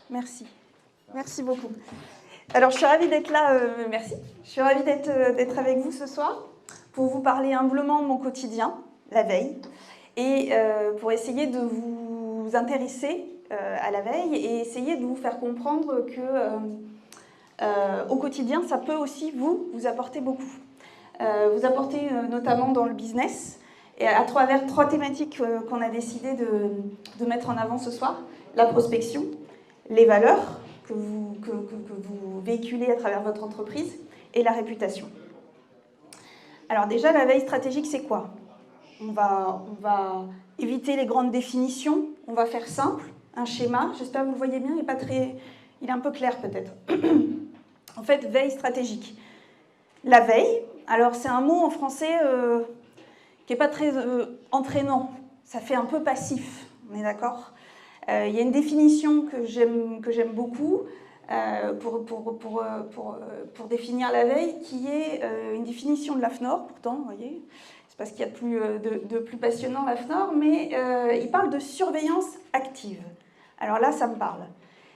Merci. Merci beaucoup. Alors, je suis ravie d'être là, merci. Je suis ravie d'être avec vous ce soir pour vous parler humblement de mon quotidien, la veille, et pour essayer de vous intéresser à la veille et essayer de vous faire comprendre que au quotidien, ça peut aussi vous apporter beaucoup. Vous apporter notamment dans le business, et à travers 3 thématiques qu'on a décidé de mettre en avant ce soir: la prospection, les valeurs que vous véhiculez à travers votre entreprise, et la réputation. Alors déjà, la veille stratégique, c'est quoi ? On va éviter les grandes définitions, on va faire simple, un schéma. J'espère que vous le voyez bien, il est un peu clair peut-être. En fait, veille stratégique. La veille, alors c'est un mot en français qui n'est pas très entraînant, ça fait un peu passif, on est d'accord ? Il y a une définition que j'aime beaucoup pour définir la veille, qui est une définition de l'AFNOR, pourtant, vous voyez, c'est pas ce qu'il y a de plus passionnant, l'AFNOR, mais il parle de surveillance active. Alors là, ça me parle.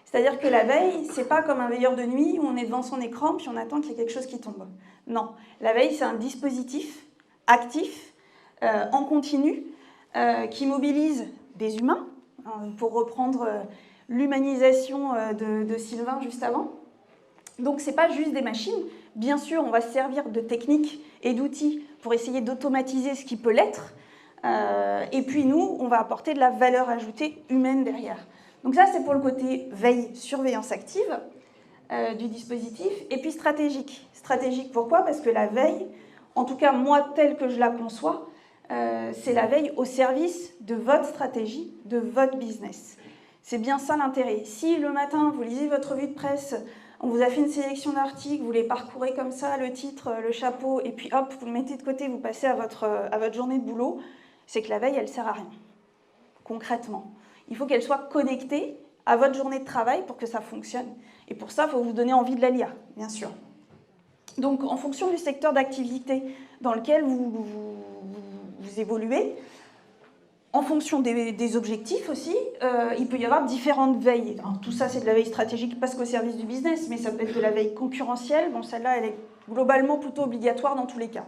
C'est-à-dire que la veille, c'est pas comme un veilleur de nuit où on est devant son écran puis on attend qu'il y ait quelque chose qui tombe. Non, la veille, c'est un dispositif actif, en continu, qui mobilise des humains, pour reprendre l'humanisation de Sylvain juste avant. Donc, ce n'est pas juste des machines. Bien sûr, on va se servir de techniques et d'outils pour essayer d'automatiser ce qui peut l'être. Et puis, nous, on va apporter de la valeur ajoutée humaine derrière. Donc ça, c'est pour le côté veille, surveillance active du dispositif. Et puis stratégique. Stratégique, pourquoi ? Parce que la veille, en tout cas, moi, telle que je la conçois, c'est la veille au service de votre stratégie, de votre business. C'est bien ça l'intérêt. Si le matin, vous lisez votre revue de presse, on vous a fait une sélection d'articles, vous les parcourez comme ça, le titre, le chapeau, et puis hop, vous le mettez de côté, vous passez à votre journée de boulot, c'est que la veille, elle ne sert à rien, concrètement. Il faut qu'elle soit connectée à votre journée de travail pour que ça fonctionne. Et pour ça, il faut vous donner envie de la lire, bien sûr. Donc, en fonction du secteur d'activité dans lequel vous évoluez, en fonction des objectifs aussi, il peut y avoir différentes veilles. Alors, tout ça, c'est de la veille stratégique parce qu'au service du business, mais ça peut être de la veille concurrentielle. Bon, celle-là, elle est globalement plutôt obligatoire dans tous les cas.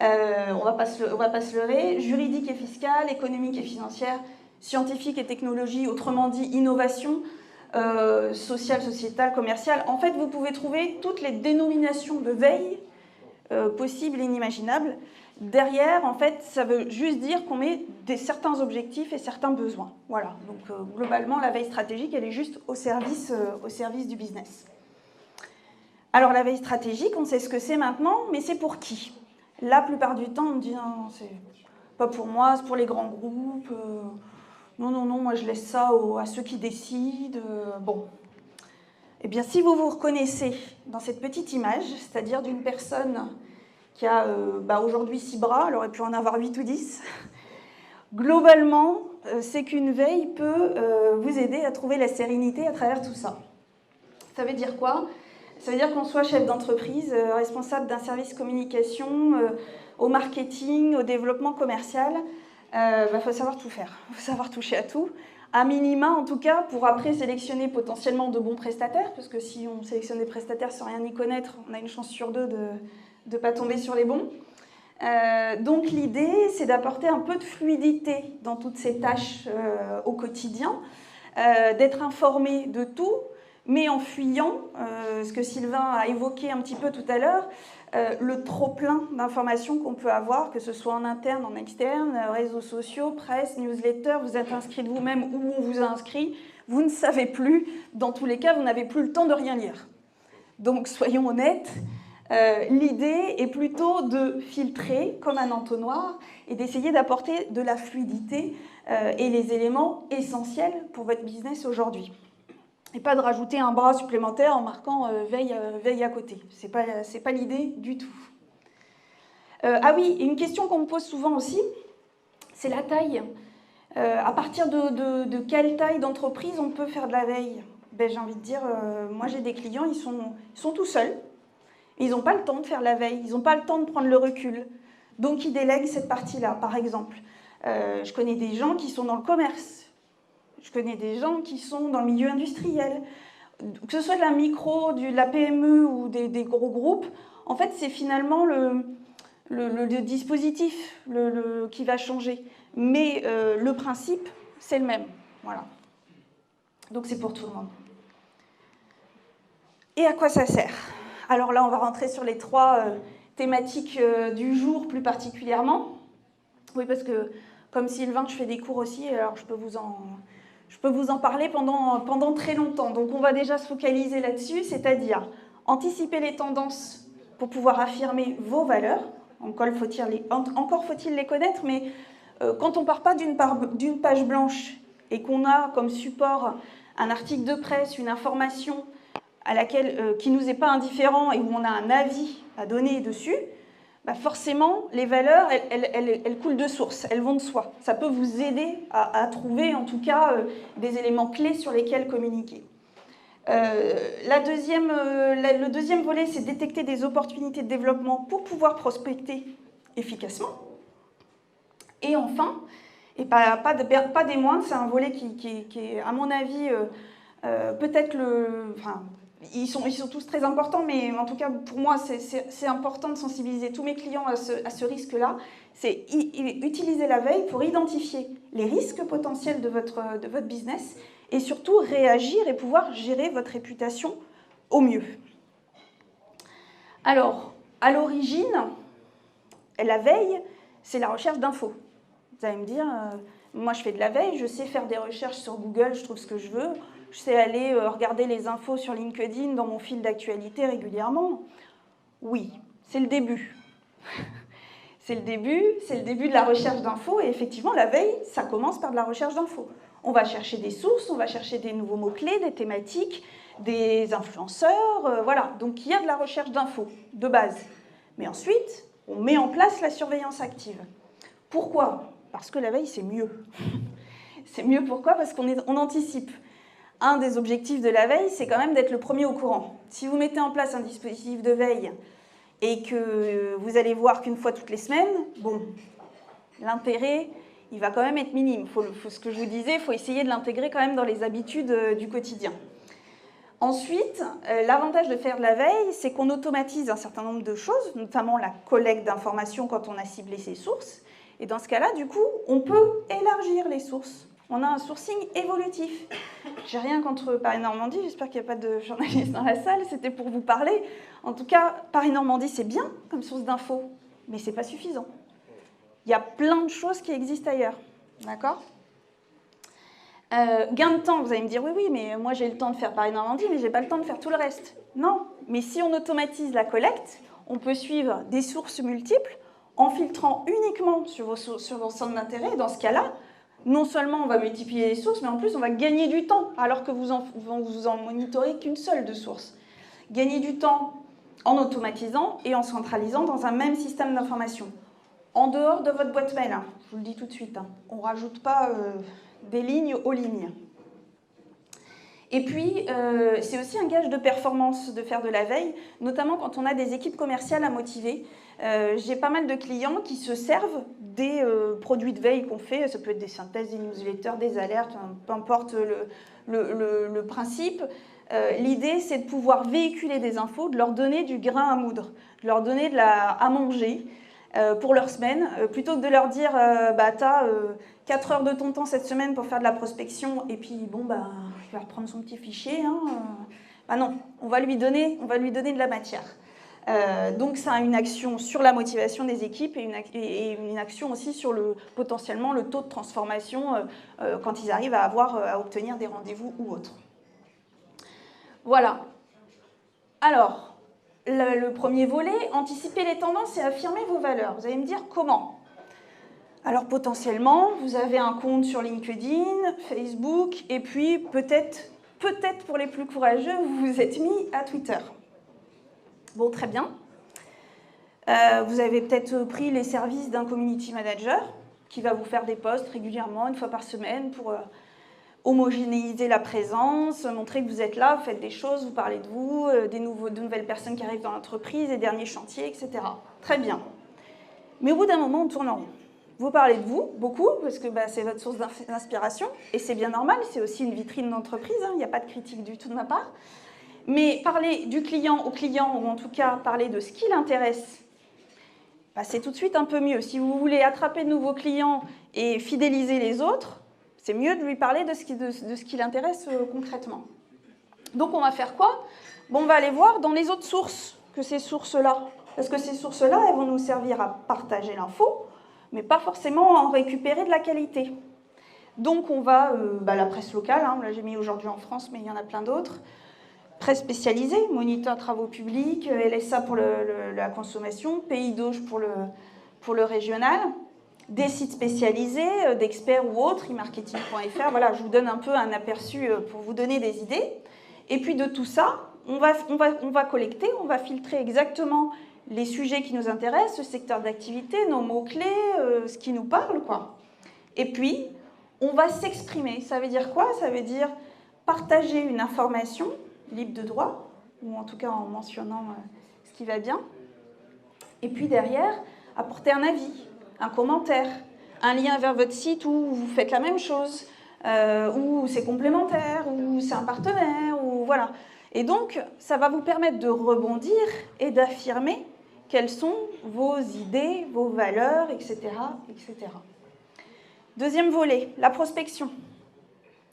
On va pas se leurrer. Juridique et fiscale, économique et financière, scientifique et technologie, autrement dit innovation, sociale, sociétale, commerciale. En fait, vous pouvez trouver toutes les dénominations de veille possibles et inimaginables. Derrière, en fait, ça veut juste dire qu'on met certains objectifs et certains besoins. Voilà. Donc, globalement, la veille stratégique, elle est juste au service du business. Alors, la veille stratégique, on sait ce que c'est maintenant, mais c'est pour qui ? La plupart du temps, on me dit non, c'est pas pour moi, c'est pour les grands groupes. Non, moi je laisse ça à ceux qui décident. Bon. Eh bien, si vous vous reconnaissez dans cette petite image, c'est-à-dire d'une personne qui a aujourd'hui 6 bras, elle aurait pu en avoir 8 ou 10, globalement, c'est qu'une veille peut vous aider à trouver la sérénité à travers tout ça. Ça veut dire quoi ? Ça veut dire qu'on soit chef d'entreprise, responsable d'un service communication, au marketing, au développement commercial. Faut savoir tout faire, il faut savoir toucher à tout, à minima en tout cas, pour après sélectionner potentiellement de bons prestataires, parce que si on sélectionne des prestataires sans rien y connaître, on a une chance sur 2 de ne pas tomber sur les bons. Donc l'idée, c'est d'apporter un peu de fluidité dans toutes ces tâches au quotidien, d'être informé de tout, mais en fuyant, ce que Sylvain a évoqué un petit peu tout à l'heure, le trop-plein d'informations qu'on peut avoir, que ce soit en interne, en externe, réseaux sociaux, presse, newsletter, vous êtes inscrit de vous-même ou on vous a inscrit, vous ne savez plus, dans tous les cas, vous n'avez plus le temps de rien lire. Donc soyons honnêtes, l'idée est plutôt de filtrer comme un entonnoir et d'essayer d'apporter de la fluidité et les éléments essentiels pour votre business aujourd'hui. Et pas de rajouter un bras supplémentaire en marquant veille à côté. C'est pas l'idée du tout. Ah oui, une question qu'on me pose souvent aussi, c'est la taille. À partir de quelle taille d'entreprise on peut faire de la veille ? J'ai envie de dire, moi j'ai des clients, ils sont tout seuls. Ils n'ont pas le temps de faire la veille, ils n'ont pas le temps de prendre le recul. Donc ils délèguent cette partie-là, par exemple. Je connais des gens qui sont dans le commerce. Je connais des gens qui sont dans le milieu industriel, que ce soit de la micro, de la PME ou des gros groupes. En fait, c'est finalement le dispositif qui va changer. Mais le principe, c'est le même. Voilà. Donc c'est pour tout le monde. Et à quoi ça sert? Alors là, on va rentrer sur les 3 thématiques du jour plus particulièrement. Oui, parce que comme Sylvain, je fais des cours aussi, alors je peux vous en parler pendant très longtemps. Donc on va déjà se focaliser là-dessus, c'est-à-dire anticiper les tendances pour pouvoir affirmer vos valeurs. Encore faut-il les connaître, mais quand on ne part pas d'une page blanche et qu'on a comme support un article de presse, une information qui ne nous est pas indifférent et où on a un avis à donner dessus, bah forcément, les valeurs, elles coulent de source, elles vont de soi. Ça peut vous aider à trouver, en tout cas, des éléments clés sur lesquels communiquer. Le deuxième volet, c'est détecter des opportunités de développement pour pouvoir prospecter efficacement. Et enfin, et pas des moindres, c'est un volet qui est, à mon avis, peut-être ils sont tous très importants, mais en tout cas, pour moi, c'est important de sensibiliser tous mes clients à ce risque-là. C'est utiliser la veille pour identifier les risques potentiels de votre business et surtout réagir et pouvoir gérer votre réputation au mieux. Alors, à l'origine, la veille, c'est la recherche d'infos. Vous allez me dire, moi je fais de la veille, je sais faire des recherches sur Google, je trouve ce que je veux. Je sais aller regarder les infos sur LinkedIn dans mon fil d'actualité régulièrement. Oui, c'est le début. C'est le début de la recherche d'infos. Et effectivement, la veille, ça commence par de la recherche d'infos. On va chercher des sources, on va chercher des nouveaux mots-clés, des thématiques, des influenceurs, voilà. Donc il y a de la recherche d'infos, de base. Mais ensuite, on met en place la surveillance active. Pourquoi? Parce que la veille, c'est mieux. C'est mieux pourquoi? Parce qu'on anticipe. Un des objectifs de la veille, c'est quand même d'être le premier au courant. Si vous mettez en place un dispositif de veille et que vous allez voir qu'une fois toutes les semaines, bon, l'intérêt, il va quand même être minime. Ce que je vous disais, il faut essayer de l'intégrer quand même dans les habitudes du quotidien. Ensuite, l'avantage de faire de la veille, c'est qu'on automatise un certain nombre de choses, notamment la collecte d'informations quand on a ciblé ses sources. Et dans ce cas-là, du coup, on peut élargir les sources. On a un sourcing évolutif. J'ai rien contre Paris Normandie, j'espère qu'il n'y a pas de journalistes dans la salle, c'était pour vous parler. En tout cas, Paris Normandie, c'est bien comme source d'infos, mais ce n'est pas suffisant. Il y a plein de choses qui existent ailleurs. D'accord ? Gain de temps, vous allez me dire, oui, mais moi j'ai le temps de faire Paris Normandie, mais je n'ai pas le temps de faire tout le reste. Non, mais si on automatise la collecte, on peut suivre des sources multiples en filtrant uniquement sur vos centres d'intérêt. Dans ce cas-là, non seulement on va multiplier les sources, mais en plus on va gagner du temps, alors que vous en monitorez qu'une seule de sources. Gagner du temps en automatisant et en centralisant dans un même système d'information. En dehors de votre boîte mail, hein, je vous le dis tout de suite, hein, on ne rajoute pas des lignes aux lignes. Et puis, c'est aussi un gage de performance de faire de la veille, notamment quand on a des équipes commerciales à motiver. J'ai pas mal de clients qui se servent des produits de veille qu'on fait, ça peut être des synthèses, des newsletters, des alertes, peu importe le principe. L'idée, c'est de pouvoir véhiculer des infos, de leur donner du grain à moudre, de leur donner à manger pour leur semaine, plutôt que de leur dire bah, t'as 4 heures de ton temps cette semaine pour faire de la prospection, et puis bon, bah, il va reprendre son petit fichier. Hein, bah non, on va lui donner de la matière. Donc ça a une action sur la motivation des équipes et une action aussi sur potentiellement le taux de transformation quand ils arrivent à obtenir des rendez-vous ou autres. Voilà. Alors, le premier volet, anticiper les tendances et affirmer vos valeurs. Vous allez me dire comment? Alors potentiellement, vous avez un compte sur LinkedIn, Facebook, et puis peut-être pour les plus courageux, vous vous êtes mis à Twitter. Bon, très bien. Vous avez peut-être pris les services d'un community manager qui va vous faire des posts régulièrement, une fois par semaine, pour homogénéiser la présence, montrer que vous êtes là, vous faites des choses, vous parlez de vous, de nouvelles personnes qui arrivent dans l'entreprise, les derniers chantiers, etc. Très bien. Mais au bout d'un moment, on tourne en rond. vous parlez de vous, beaucoup, parce que c'est votre source d'inspiration, et c'est bien normal, c'est aussi une vitrine d'entreprise, hein, il n'y a pas de critique du tout de ma part. Mais parler du client au client, ou en tout cas parler de ce qui l'intéresse, c'est tout de suite un peu mieux. Si vous voulez attraper de nouveaux clients et fidéliser les autres, c'est mieux de lui parler de ce qui l'intéresse concrètement. Donc on va faire quoi? On va aller voir dans les autres sources que ces sources-là. Parce que ces sources-là, elles vont nous servir à partager l'info, mais pas forcément à en récupérer de la qualité. Donc on va, la presse locale, hein, là j'ai mis aujourd'hui en France, mais il y en a plein d'autres. Presse spécialisée, Moniteur Travaux Publics, LSA pour la consommation, Pays d'Auge pour le régional. Des sites spécialisés, d'experts ou autres, e-marketing.fr. Voilà, je vous donne un peu un aperçu pour vous donner des idées. Et puis de tout ça, on va collecter, on va filtrer exactement les sujets qui nous intéressent, le secteur d'activité, nos mots-clés, ce qui nous parle, quoi. Et puis, on va s'exprimer. Ça veut dire quoi? Ça veut dire partager une information libre de droit, ou en tout cas en mentionnant ce qui va bien. Et puis derrière, apporter un avis, un commentaire, un lien vers votre site où vous faites la même chose, où c'est complémentaire, où c'est un partenaire, ou voilà. Et donc, ça va vous permettre de rebondir et d'affirmer quelles sont vos idées, vos valeurs, etc., etc. Deuxième volet, la prospection.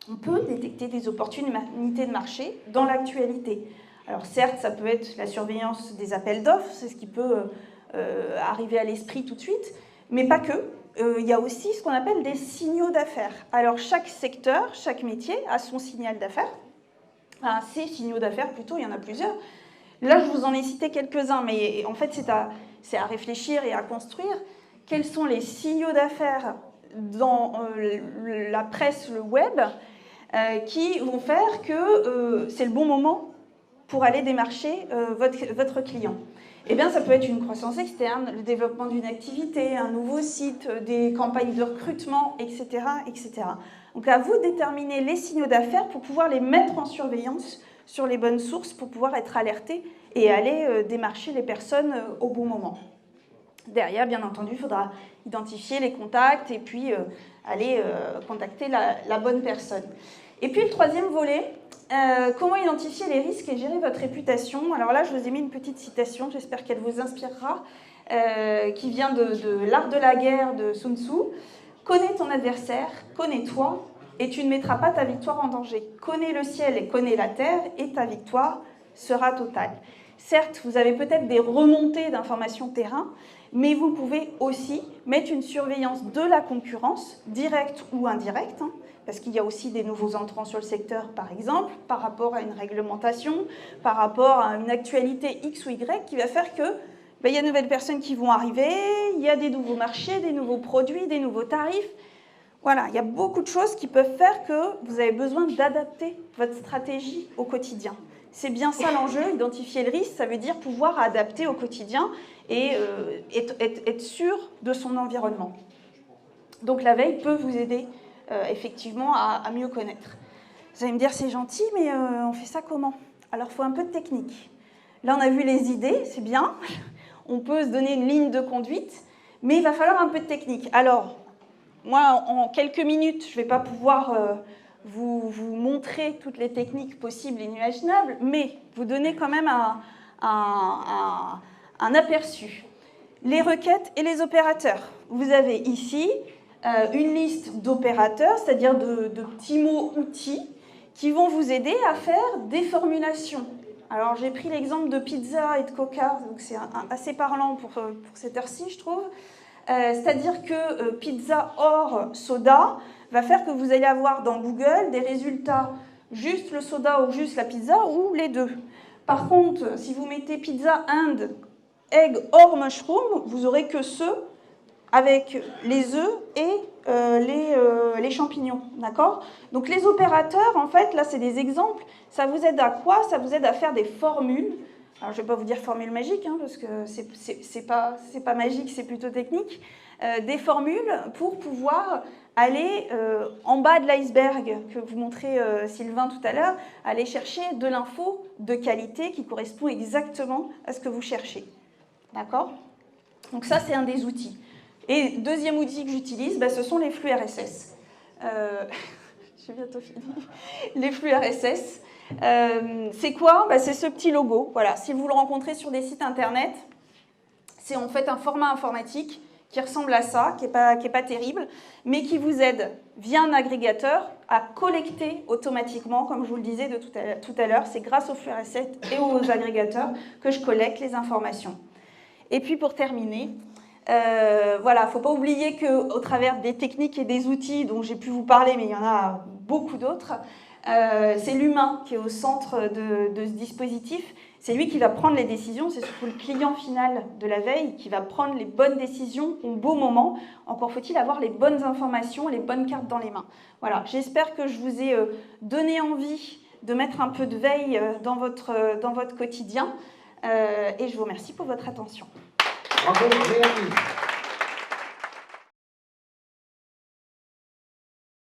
On peut détecter des opportunités de marché dans l'actualité. Alors certes, ça peut être la surveillance des appels d'offres, c'est ce qui peut arriver à l'esprit tout de suite, mais pas que. Il y a aussi ce qu'on appelle des signaux d'affaires. Alors chaque secteur, chaque métier a son signal d'affaires. Enfin, ces signaux d'affaires, plutôt, il y en a plusieurs. Là, je vous en ai cité quelques-uns, mais en fait, c'est à réfléchir et à construire. Quels sont les signaux d'affaires dans la presse, le web, qui vont faire que c'est le bon moment pour aller démarcher votre client? Eh bien, ça peut être une croissance externe, le développement d'une activité, un nouveau site, des campagnes de recrutement, etc., etc. Donc, à vous de déterminer les signaux d'affaires pour pouvoir les mettre en surveillance sur les bonnes sources pour pouvoir être alerté et aller démarcher les personnes au bon moment. Derrière, bien entendu, il faudra identifier les contacts et puis aller contacter la bonne personne. Et puis, le troisième volet, comment identifier les risques et gérer votre réputation? Alors là, je vous ai mis une petite citation, j'espère qu'elle vous inspirera, qui vient de L'art de la guerre de Sun Tzu. Connais ton adversaire, connais-toi, et tu ne mettras pas ta victoire en danger. Connais le ciel et connais la terre, et ta victoire sera totale. Certes, vous avez peut-être des remontées d'informations terrain, mais vous pouvez aussi mettre une surveillance de la concurrence, directe ou indirecte, hein, parce qu'il y a aussi des nouveaux entrants sur le secteur, par exemple, par rapport à une réglementation, par rapport à une actualité X ou Y qui va faire que il y a de nouvelles personnes qui vont arriver, il y a des nouveaux marchés, des nouveaux produits, des nouveaux tarifs. Voilà, il y a beaucoup de choses qui peuvent faire que vous avez besoin d'adapter votre stratégie au quotidien. C'est bien ça l'enjeu, identifier le risque, ça veut dire pouvoir adapter au quotidien et être sûr de son environnement. Donc la veille peut vous aider effectivement à mieux connaître. Vous allez me dire, c'est gentil, mais on fait ça comment? Alors il faut un peu de technique. Là, on a vu les idées, c'est bien. On peut se donner une ligne de conduite, mais il va falloir un peu de technique. Alors, moi, en quelques minutes, je ne vais pas pouvoir vous montrer toutes les techniques possibles et inimaginables, mais vous donner quand même un aperçu. Les requêtes et les opérateurs. Vous avez ici une liste d'opérateurs, c'est-à-dire de petits mots outils, qui vont vous aider à faire des formulations. Alors, j'ai pris l'exemple de pizza et de coca, donc c'est assez parlant pour cette heure-ci, je trouve. C'est-à-dire que pizza hors soda va faire que vous allez avoir dans Google des résultats juste le soda ou juste la pizza ou les deux. Par contre, si vous mettez pizza and egg hors mushroom, vous n'aurez que ceux avec les œufs et les champignons, d'accord? Donc les opérateurs, en fait, là c'est des exemples, ça vous aide à quoi? Ça vous aide à faire des formules. Alors je ne vais pas vous dire formule magique, hein, parce que c'est pas magique, c'est plutôt technique. Des formules pour pouvoir aller en bas de l'iceberg que vous montrez Sylvain tout à l'heure, aller chercher de l'info de qualité qui correspond exactement à ce que vous cherchez, d'accord? Donc ça c'est un des outils. Et deuxième outil que j'utilise, ce sont les flux RSS. J'ai bientôt fini. Les flux RSS. C'est quoi? C'est ce petit logo. Voilà. Si vous le rencontrez sur des sites internet, c'est en fait un format informatique qui ressemble à ça, qui est pas terrible, mais qui vous aide via un agrégateur à collecter automatiquement, comme je vous le disais de tout à l'heure. C'est grâce aux flux RSS et aux agrégateurs que je collecte les informations. Et puis pour terminer, voilà, il ne faut pas oublier qu'au travers des techniques et des outils dont j'ai pu vous parler, mais il y en a beaucoup d'autres, c'est l'humain qui est au centre de ce dispositif. C'est lui qui va prendre les décisions, c'est surtout le client final de la veille qui va prendre les bonnes décisions au bon moment. Encore faut-il avoir les bonnes informations, les bonnes cartes dans les mains. Voilà, j'espère que je vous ai donné envie de mettre un peu de veille dans votre quotidien et je vous remercie pour votre attention. Bravo, Mélanie.